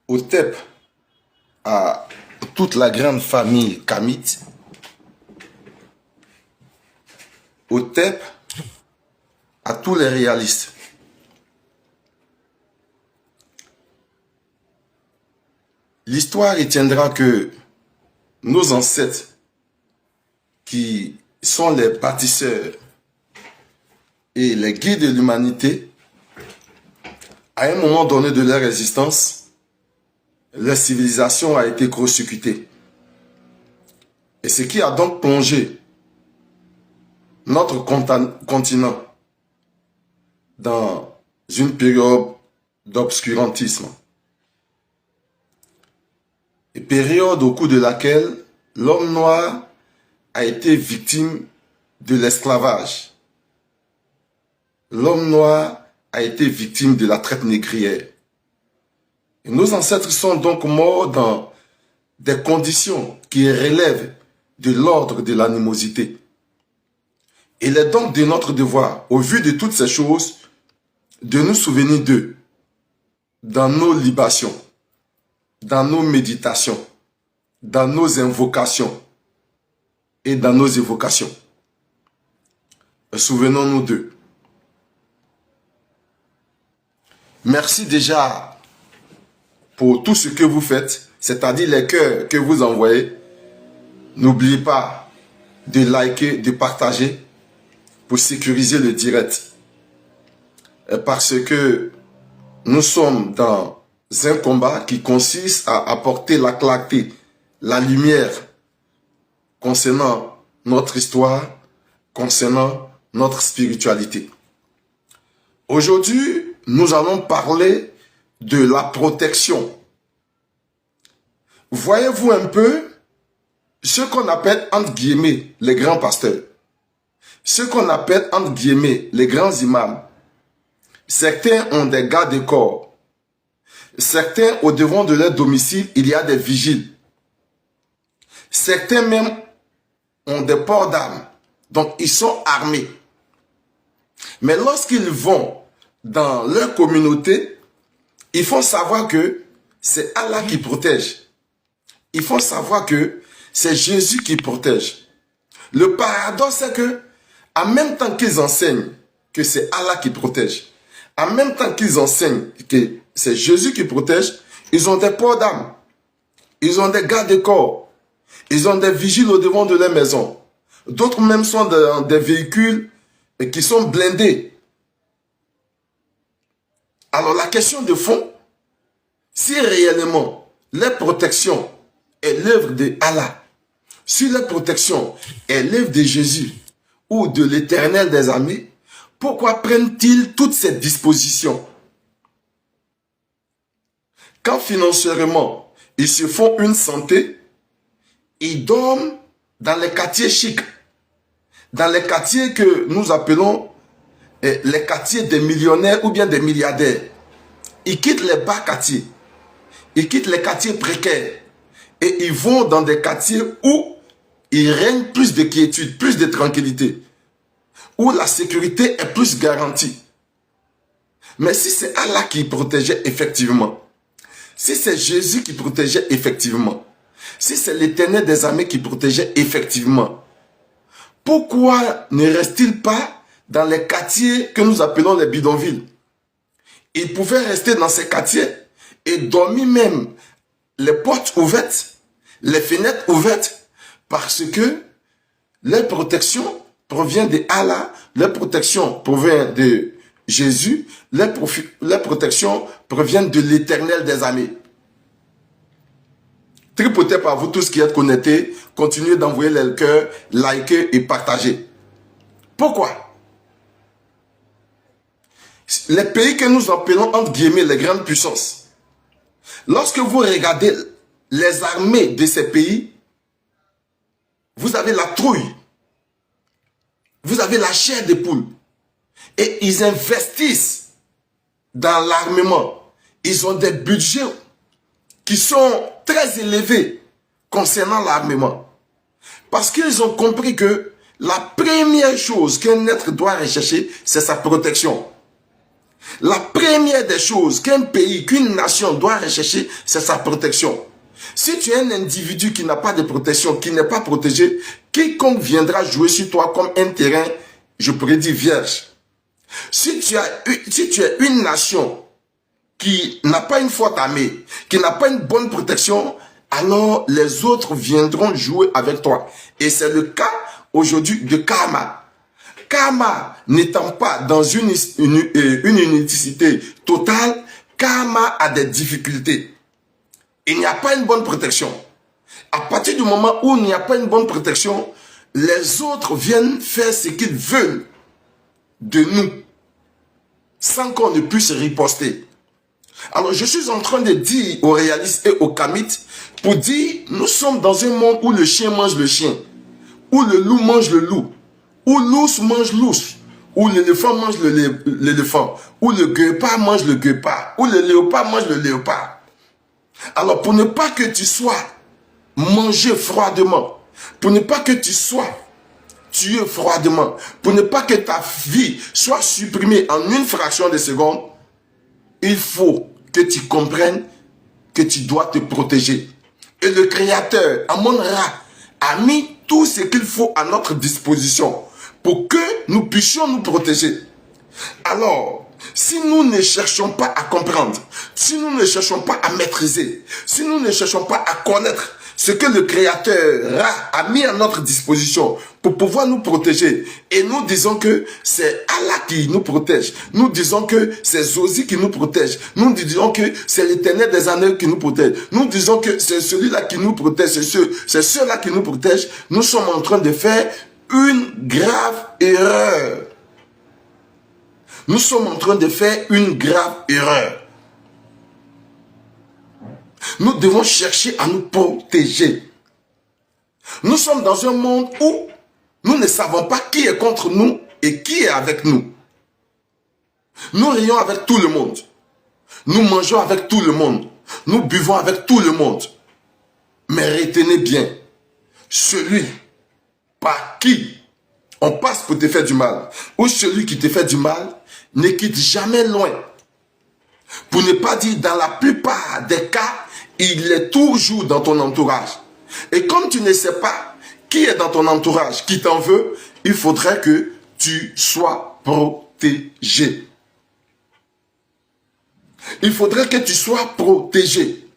Hotep à toute la grande famille kamite, Hotep à tous les réalistes. L'histoire retiendra que nos ancêtres, qui sont les bâtisseurs et les guides de l'humanité, à un moment donné de leur existence, leur civilisation a été court-circuitée. Et ce qui a donc plongé notre continent dans une période d'obscurantisme. Une période au cours de laquelle l'homme noir a été victime de l'esclavage. L'homme noir a été victime de la traite négrière. Et nos ancêtres sont donc morts dans des conditions qui relèvent de l'ordre de l'animosité. Il est donc de notre devoir, au vu de toutes ces choses, de nous souvenir d'eux, dans nos libations, dans nos méditations, dans nos invocations et dans nos évocations. Souvenons-nous d'eux. Merci déjà pour tout ce que vous faites, c'est-à-dire les cœurs que vous envoyez. N'oubliez pas de liker, de partager pour sécuriser le direct. Parce que nous sommes dans un combat qui consiste à apporter la clarté, la lumière concernant notre histoire, concernant notre spiritualité. Aujourd'hui, nous allons parler de la protection. Voyez-vous un peu ce qu'on appelle entre guillemets les grands pasteurs, ce qu'on appelle entre guillemets les grands imams. Certains ont des gardes-corps. Certains, au devant de leur domicile, il y a des vigiles. Certains même ont des ports d'armes. Donc, ils sont armés. Mais lorsqu'ils vont dans leur communauté, il faut savoir que c'est Allah qui protège. Il faut savoir que c'est Jésus qui protège. Le paradoxe, c'est que, en même temps qu'ils enseignent que c'est Allah qui protège, en même temps qu'ils enseignent que c'est Jésus qui protège, ils ont des ports d'armes, ils ont des gardes-corps, ils ont des vigiles au devant de leur maison. D'autres même sont dans des véhicules qui sont blindés. Alors la question de fond, si réellement leur protection est l'œuvre de Allah, si leur protection est l'œuvre de Jésus ou de l'Éternel des armées, pourquoi prennent-ils toutes ces dispositions? Quand financièrement, ils se font une santé, ils dorment dans les quartiers chics, dans les quartiers que nous appelons les quartiers des millionnaires ou bien des milliardaires. Ils quittent les bas quartiers, ils quittent les quartiers précaires et ils vont dans des quartiers où il règne plus de quiétude, plus de tranquillité, où la sécurité est plus garantie. Mais si c'est Allah qui protégeait effectivement, si c'est Jésus qui protégeait effectivement, si c'est l'Éternel des armées qui protégeait effectivement, pourquoi ne reste-t-il pas dans les quartiers que nous appelons les bidonvilles? Il pouvait rester dans ces quartiers et dormir même les portes ouvertes, les fenêtres ouvertes, parce que leur protection provient de Allah, leur protection provient de Jésus, leur protection provient de l'Éternel des armées. Tripotez par vous tous qui êtes connectés, continuez d'envoyer les cœurs, liker et partager. Pourquoi? Les pays que nous appelons entre guillemets les grandes puissances, lorsque vous regardez les armées de ces pays, vous avez la trouille, vous avez la chair de poule, et ils investissent dans l'armement. Ils ont des budgets qui sont très élevés concernant l'armement. Parce qu'ils ont compris que la première chose qu'un être doit rechercher, c'est sa protection. La première des choses qu'un pays, qu'une nation doit rechercher, c'est sa protection. Si tu es un individu qui n'a pas de protection, qui n'est pas protégé, quiconque viendra jouer sur toi comme un terrain, je pourrais dire vierge. Si tu es une nation qui n'a pas une forte armée, qui n'a pas une bonne protection, alors les autres viendront jouer avec toi. Et c'est le cas aujourd'hui de Karma. Karma n'étant pas dans une unicité totale, Karma a des difficultés. Il n'y a pas une bonne protection. À partir du moment où il n'y a pas une bonne protection, les autres viennent faire ce qu'ils veulent de nous, sans qu'on ne puisse riposter. Alors je suis en train de dire aux réalistes et aux kamites, pour dire, nous sommes dans un monde où le chien mange le chien, où le loup mange le loup, où l'ours mange l'ours, où l'éléphant mange l'éléphant, où le guépard mange le guépard, où le léopard mange le léopard. Alors pour ne pas que tu sois mangé froidement, pour ne pas que tu sois tué froidement, pour ne pas que ta vie soit supprimée en une fraction de seconde, il faut que tu comprennes que tu dois te protéger. Et le Créateur, Amon-Ra, a mis tout ce qu'il faut à notre disposition pour que nous puissions nous protéger. Alors, si nous ne cherchons pas à comprendre, si nous ne cherchons pas à maîtriser, si nous ne cherchons pas à connaître ce que le Créateur a mis à notre disposition pour pouvoir nous protéger, et nous disons que c'est Allah qui nous protège, nous disons que c'est Zosi qui nous protège, nous disons que c'est l'Éternel des anneaux qui nous protège, nous disons que c'est celui-là qui nous protège, c'est ceux-là qui nous protègent, nous sommes en train de faire une grave erreur. Nous sommes en train de faire une grave erreur. Nous devons chercher à nous protéger. Nous sommes dans un monde où nous ne savons pas qui est contre nous et qui est avec nous. Nous rions avec tout le monde. Nous mangeons avec tout le monde. Nous buvons avec tout le monde. Mais retenez bien, celui par qui on passe pour te faire du mal, ou celui qui te fait du mal, ne quitte jamais loin. Pour ne pas dire dans la plupart des cas, il est toujours dans ton entourage. Et comme tu ne sais pas qui est dans ton entourage, qui t'en veut, il faudrait que tu sois protégé. Il faudrait que tu sois protégé.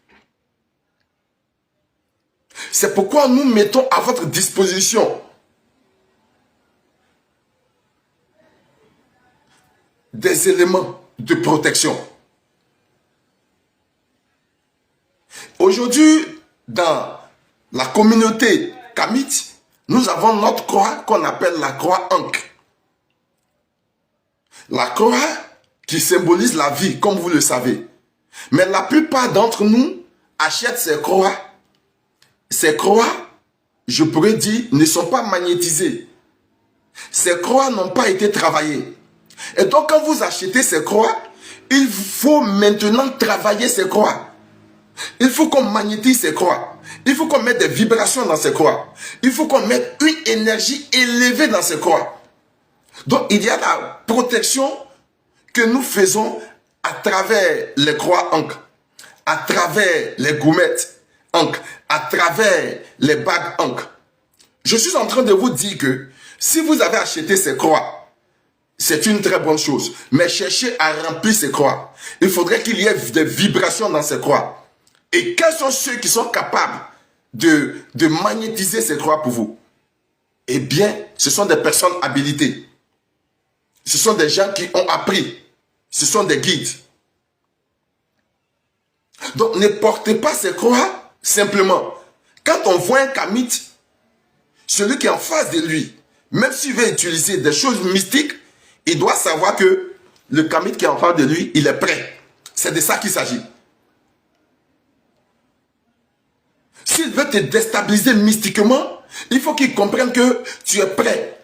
C'est pourquoi nous mettons à votre disposition des éléments de protection. Aujourd'hui, dans la communauté kamite, nous avons notre croix qu'on appelle la croix Ankh. La croix qui symbolise la vie, comme vous le savez. Mais la plupart d'entre nous achètent ces croix. Ces croix, je pourrais dire, ne sont pas magnétisées. Ces croix n'ont pas été travaillées. Et donc, quand vous achetez ces croix, il faut maintenant travailler ces croix. Il faut qu'on magnétise ces croix. Il faut qu'on mette des vibrations dans ces croix. Il faut qu'on mette une énergie élevée dans ces croix. Donc, il y a la protection que nous faisons à travers les croix Ankh, à travers les gommettes Ankh, à travers les bagues Ankh. Je suis en train de vous dire que si vous avez acheté ces croix, c'est une très bonne chose. Mais cherchez à remplir ces croix. Il faudrait qu'il y ait des vibrations dans ces croix. Et quels sont ceux qui sont capables de magnétiser ces croix pour vous? Eh bien, ce sont des personnes habilitées. Ce sont des gens qui ont appris. Ce sont des guides. Donc, ne portez pas ces croix simplement. Quand on voit un kamite, celui qui est en face de lui, même s'il veut utiliser des choses mystiques, il doit savoir que le kamite qui est en face de lui, il est prêt. C'est de ça qu'il s'agit. S'il veut te déstabiliser mystiquement, il faut qu'il comprenne que tu es prêt.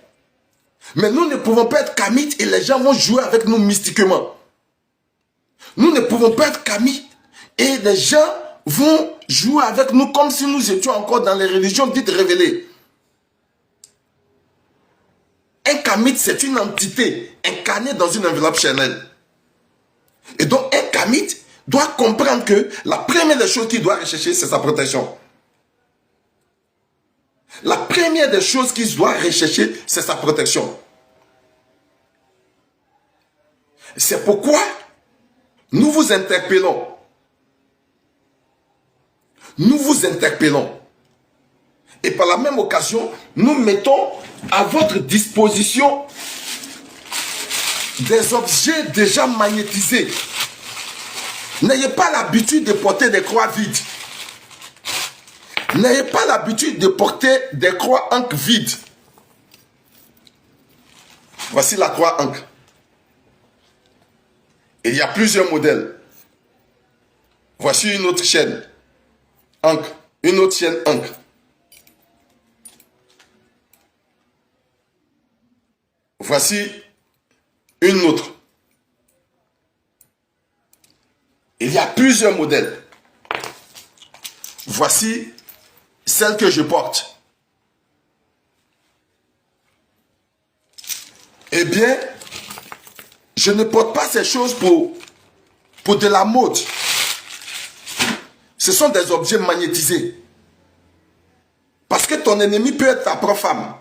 Mais nous ne pouvons pas être kamites et les gens vont jouer avec nous mystiquement. Nous ne pouvons pas être kamites et les gens vont jouer avec nous comme si nous étions encore dans les religions dites révélées. Un kamite, c'est une entité incarnée dans une enveloppe charnelle. Et donc, un kamite doit comprendre que la première des choses qu'il doit rechercher, c'est sa protection. La première des choses qu'il doit rechercher, c'est sa protection. C'est pourquoi nous vous interpellons. Nous vous interpellons. Et par la même occasion, nous mettons à votre disposition des objets déjà magnétisés. N'ayez pas l'habitude de porter des croix vides. N'ayez pas l'habitude de porter des croix ancre vides. Voici la croix ancre. Et il y a plusieurs modèles. Voici une autre chaîne ancre. Une autre chaîne ancre. Voici une autre. Il y a plusieurs modèles. Voici celle que je porte. Eh bien, je ne porte pas ces choses pour de la mode. Ce sont des objets magnétisés. Parce que ton ennemi peut être ta propre femme.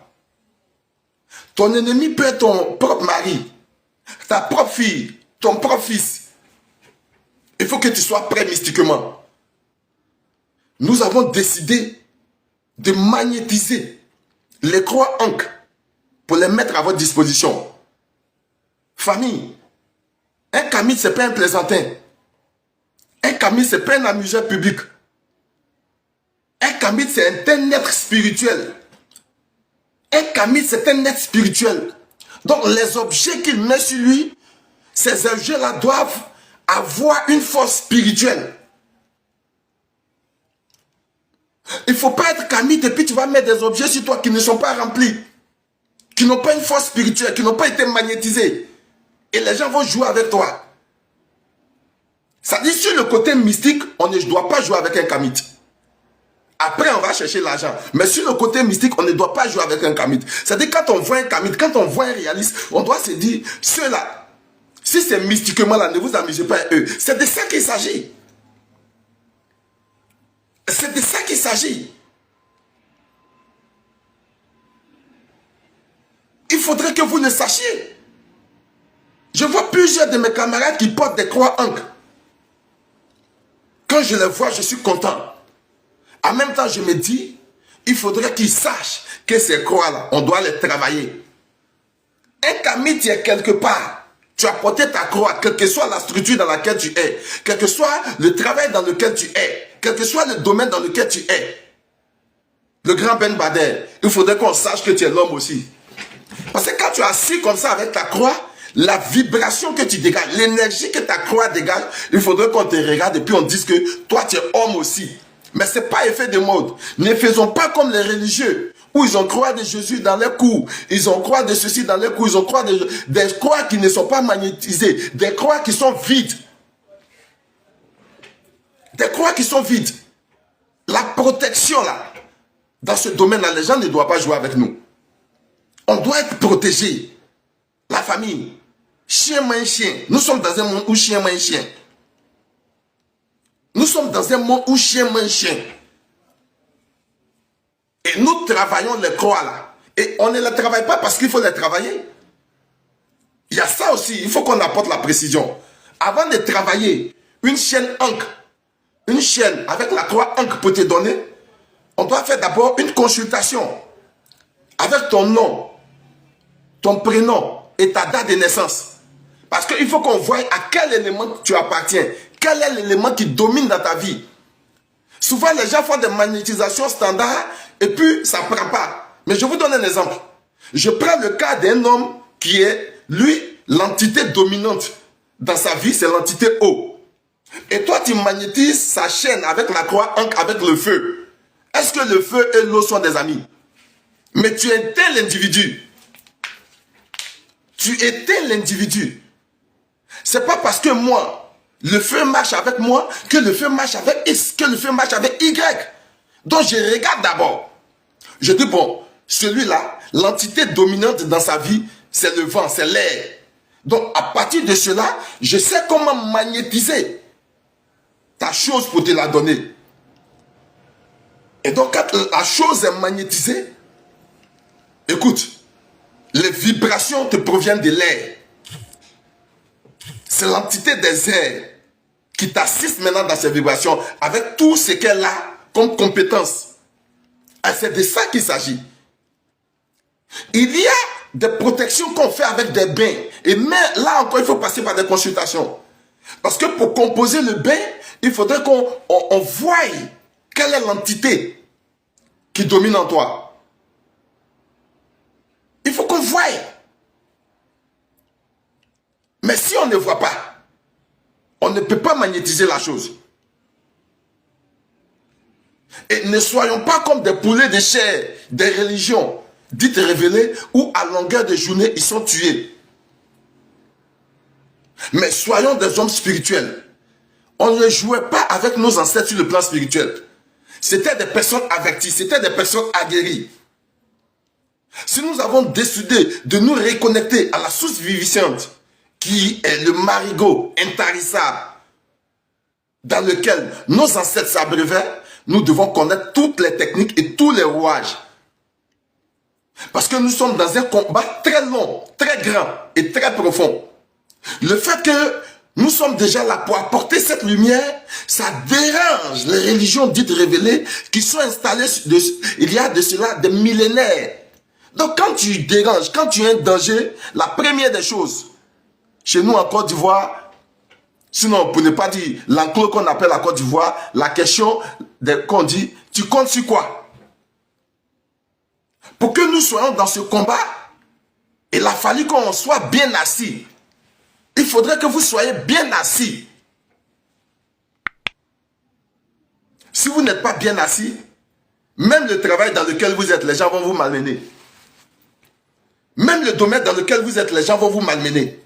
Ton ennemi peut être ton propre mari, ta propre fille, ton propre fils. Il faut que tu sois prêt mystiquement. Nous avons décidé de magnétiser les croix ancres pour les mettre à votre disposition. Famille, un kamite, ce n'est pas un plaisantin. Un kamite, ce n'est pas un amuseur public. Un kamite, c'est un être spirituel. Un kamite, c'est un être spirituel. Donc, les objets qu'il met sur lui, ces objets-là doivent avoir une force spirituelle. Il ne faut pas être kamite et puis tu vas mettre des objets sur toi qui ne sont pas remplis, qui n'ont pas une force spirituelle, qui n'ont pas été magnétisés. Et les gens vont jouer avec toi. Ça dit, sur le côté mystique, on ne doit pas jouer avec un kamite. Après, on va chercher l'argent. Mais sur le côté mystique, on ne doit pas jouer avec un kamite. C'est-à-dire, quand on voit un kamite, quand on voit un réaliste, on doit se dire, ceux-là, si c'est mystiquement là, ne vous amusez pas à eux. C'est de ça qu'il s'agit. C'est de ça qu'il s'agit. Il faudrait que vous le sachiez. Je vois plusieurs de mes camarades qui portent des croix ancres. Quand je les vois, je suis content. En même temps, je me dis, il faudrait qu'ils sachent que ces croix-là, on doit les travailler. Un kamite est quelque part. Tu as porté ta croix, quelle que soit la structure dans laquelle tu es, quel que soit le travail dans lequel tu es, quel que soit le domaine dans lequel tu es. Le grand Ben Bader, il faudrait qu'on sache que tu es l'homme aussi. Parce que quand tu es assis comme ça avec ta croix, la vibration que tu dégages, l'énergie que ta croix dégage, il faudrait qu'on te regarde et puis on dise que toi tu es homme aussi. Mais ce n'est pas effet de mode. Ne faisons pas comme les religieux, où ils ont croix de Jésus dans les cou, ils ont croix de ceci dans les cou, ils ont croix des croix qui ne sont pas magnétisées, des croix qui sont vides. Des croix qui sont vides. La protection là, dans ce domaine-là, les gens ne doivent pas jouer avec nous. On doit être protégé. La famille, chien moins chien. Nous sommes dans un monde où chien moins chien. Nous sommes dans un monde où chien moins chien. Et nous travaillons les croix là. Et on ne les travaille pas parce qu'il faut les travailler. Il y a ça aussi, il faut qu'on apporte la précision. Avant de travailler une chaîne ancre, une chaîne avec la croix ancre pour te donner, on doit faire d'abord une consultation avec ton nom, ton prénom et ta date de naissance. Parce qu'il faut qu'on voie à quel élément tu appartiens. Quel est l'élément qui domine dans ta vie? Souvent, les gens font des magnétisations standards et puis ça ne prend pas. Mais je vous donne un exemple. Je prends le cas d'un homme qui est, lui, l'entité dominante dans sa vie, c'est l'entité eau. Et toi, tu magnétises sa chaîne avec la croix ancre, avec le feu. Est-ce que le feu et l'eau sont des amis? Mais tu éteins l'individu. Tu éteins l'individu. C'est pas parce que moi, le feu marche avec moi, que le feu marche avec X, que le feu marche avec Y. Donc je regarde d'abord. Je dis bon, celui-là, l'entité dominante dans sa vie, c'est le vent, c'est l'air. Donc, à partir de cela, je sais comment magnétiser ta chose pour te la donner. Et donc, quand la chose est magnétisée, écoute, les vibrations te proviennent de l'air. C'est l'entité des airs qui t'assiste maintenant dans ces vibrations avec tout ce qu'elle a comme compétence. Et c'est de ça qu'il s'agit. Il y a des protections qu'on fait avec des bains. Et mais là encore, il faut passer par des consultations. Parce que pour composer le bain, il faudrait qu'on voie quelle est l'entité qui domine en toi. Il faut qu'on voie. Mais si on ne voit pas, on ne peut pas magnétiser la chose. Et ne soyons pas comme des poulets de chair des religions dites révélées où à longueur de journée ils sont tués. Mais soyons des hommes spirituels. On ne jouait pas avec nos ancêtres sur le plan spirituel. C'était des personnes averties, c'était des personnes aguerries. Si nous avons décidé de nous reconnecter à la source vivifiante, qui est le marigot intarissable, dans lequel nos ancêtres s'abreuvaient, nous devons connaître toutes les techniques et tous les rouages. Parce que nous sommes dans un combat très long, très grand et très profond. Le fait que nous sommes déjà là pour apporter cette lumière, ça dérange les religions dites révélées qui sont installées il y a de cela des millénaires. Donc quand tu déranges, quand tu es en danger, la première des choses, chez nous en Côte d'Ivoire, sinon pour ne pas dire l'enclos qu'on appelle la Côte d'Ivoire, la question qu'on dit, tu comptes sur quoi? Pour que nous soyons dans ce combat, il a fallu qu'on soit bien assis. Il faudrait que vous soyez bien assis. Si vous n'êtes pas bien assis, même le travail dans lequel vous êtes, les gens vont vous malmener. Même le domaine dans lequel vous êtes, les gens vont vous malmener.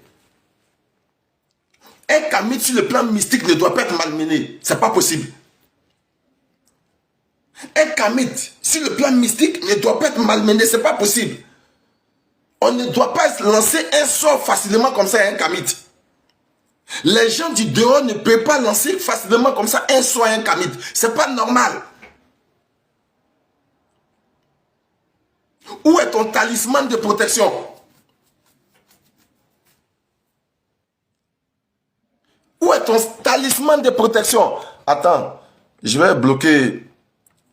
Un kamite sur le plan mystique ne doit pas être malmené. Ce n'est pas possible. Un kamite sur le plan mystique ne doit pas être malmené. Ce n'est pas possible. On ne doit pas lancer un sort facilement comme ça à un kamite. Les gens du dehors ne peuvent pas lancer facilement comme ça un sort à un kamite. Ce n'est pas normal. Où est ton talisman de protection? Où est ton talisman de protection? Attends, je vais bloquer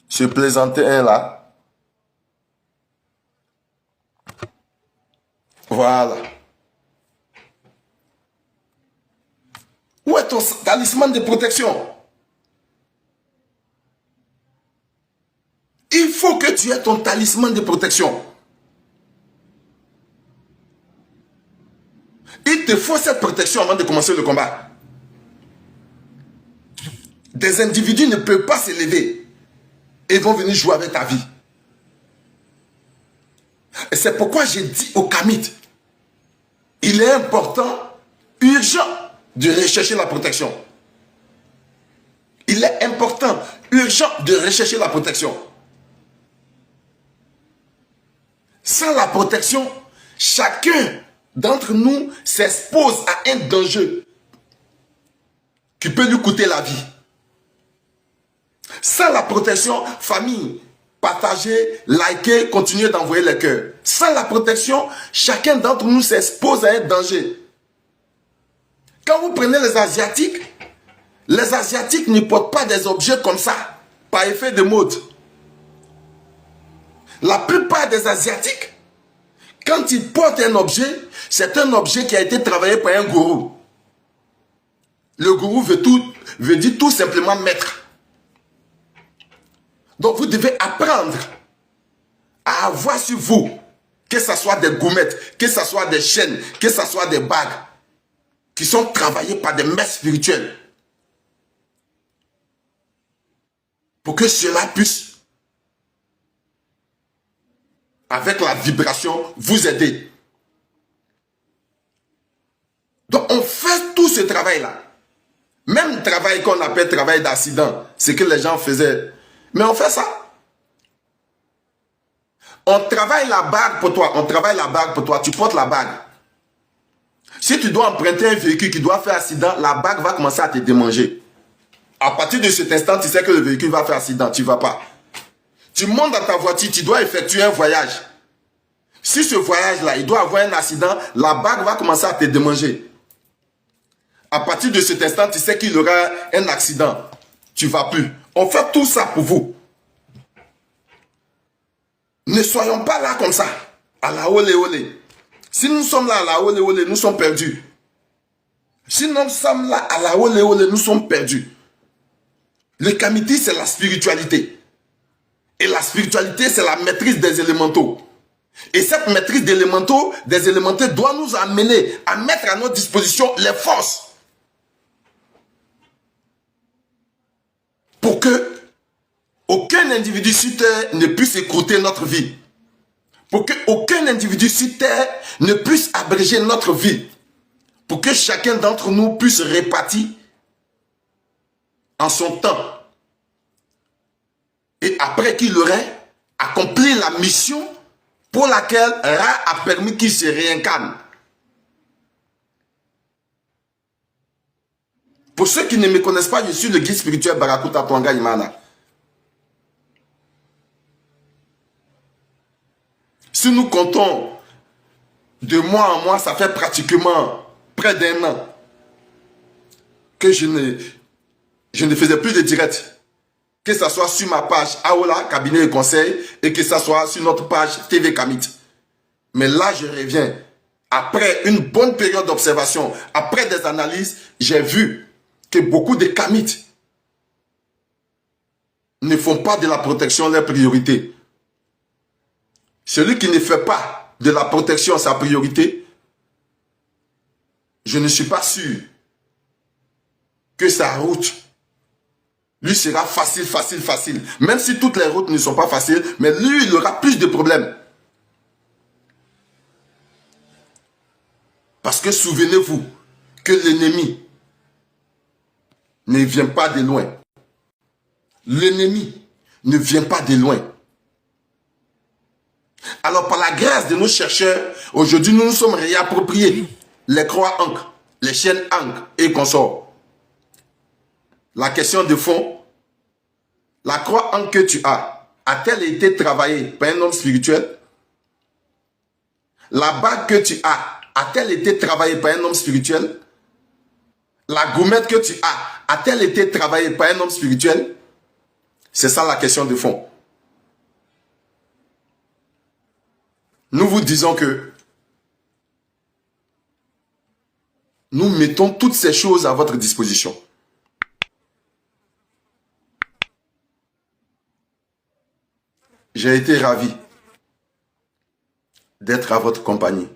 ce plaisantin là. Voilà. Où est ton talisman de protection? Il faut que tu aies ton talisman de protection. Il te faut cette protection avant de commencer le combat. Des individus ne peuvent pas s'élever et vont venir jouer avec ta vie. Et c'est pourquoi j'ai dit aux kamites, il est important, urgent, de rechercher la protection. Il est important, urgent, de rechercher la protection. Sans la protection, chacun d'entre nous s'expose à un danger qui peut lui coûter la vie. Sans la protection, famille, partagez, likez, continuez d'envoyer les cœurs. Sans la protection, chacun d'entre nous s'expose à un danger. Quand vous prenez les Asiatiques ne portent pas des objets comme ça, par effet de mode. La plupart des Asiatiques, quand ils portent un objet, c'est un objet qui a été travaillé par un gourou. Le gourou veut dire tout simplement maître. Donc vous devez apprendre à avoir sur vous, que ce soit des gommettes, que ce soit des chaînes, que ce soit des bagues, qui sont travaillées par des maîtres spirituels. Pour que cela puisse, avec la vibration, vous aider. Donc on fait tout ce travail-là. Même travail qu'on appelle travail d'accident, c'est que les gens faisaient. Mais on fait ça. On travaille la bague pour toi, tu portes la bague. Si tu dois emprunter un véhicule qui doit faire accident, la banque va commencer à te démanger. À partir de cet instant, tu sais que le véhicule va faire accident, tu ne vas pas. Tu montes dans ta voiture, tu dois effectuer un voyage. Si ce voyage-là, il doit avoir un accident, la banque va commencer à te démanger. À partir de cet instant, tu sais qu'il y aura un accident. Tu ne vas plus. On fait tout ça pour vous. Ne soyons pas là comme ça, à la olé olé. Si nous sommes là à la olé olé, nous sommes perdus. Si nous sommes là à la olé olé, nous sommes perdus. Le kamiti, c'est la spiritualité. Et la spiritualité, c'est la maîtrise des élémentaux. Et cette maîtrise des élémentaux doit nous amener à mettre à notre disposition les forces. Pour que aucun individu sur terre ne puisse écouter notre vie. Pour que aucun individu sur terre ne puisse abréger notre vie. Pour que chacun d'entre nous puisse répartir en son temps. Et après qu'il aurait accompli la mission pour laquelle Ra a permis qu'il se réincarne. Pour ceux qui ne me connaissent pas, je suis le guide spirituel Barakuta Twanga Imana. Si nous comptons de mois en mois, ça fait pratiquement près d'un an que je ne faisais plus de direct. Que ce soit sur ma page Aola, cabinet de conseil, et que ce soit sur notre page TV Kamit. Mais là, je reviens. Après une bonne période d'observation, après des analyses, j'ai vu que beaucoup de Kamites ne font pas de la protection leur priorité. Celui qui ne fait pas de la protection sa priorité, je ne suis pas sûr que sa route lui sera facile. Même si toutes les routes ne sont pas faciles, mais lui, il aura plus de problèmes. Parce que souvenez-vous que l'ennemi ne vient pas de loin. L'ennemi ne vient pas de loin. Alors par la grâce de nos chercheurs, aujourd'hui nous nous sommes réappropriés les croix ancres, les chaînes ancres et consorts. La question de fond, la croix ancre que tu as, a-t-elle été travaillée par un homme spirituel? La bague que tu as, a-t-elle été travaillée par un homme spirituel? La gourmette que tu as, a-t-elle été travaillée par un homme spirituel? C'est ça la question de fond. Nous vous disons que nous mettons toutes ces choses à votre disposition. J'ai été ravi d'être à votre compagnie.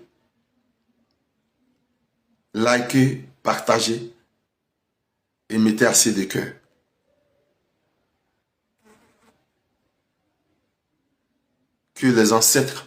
Likez, partagez et mettez assez de cœur. Que les ancêtres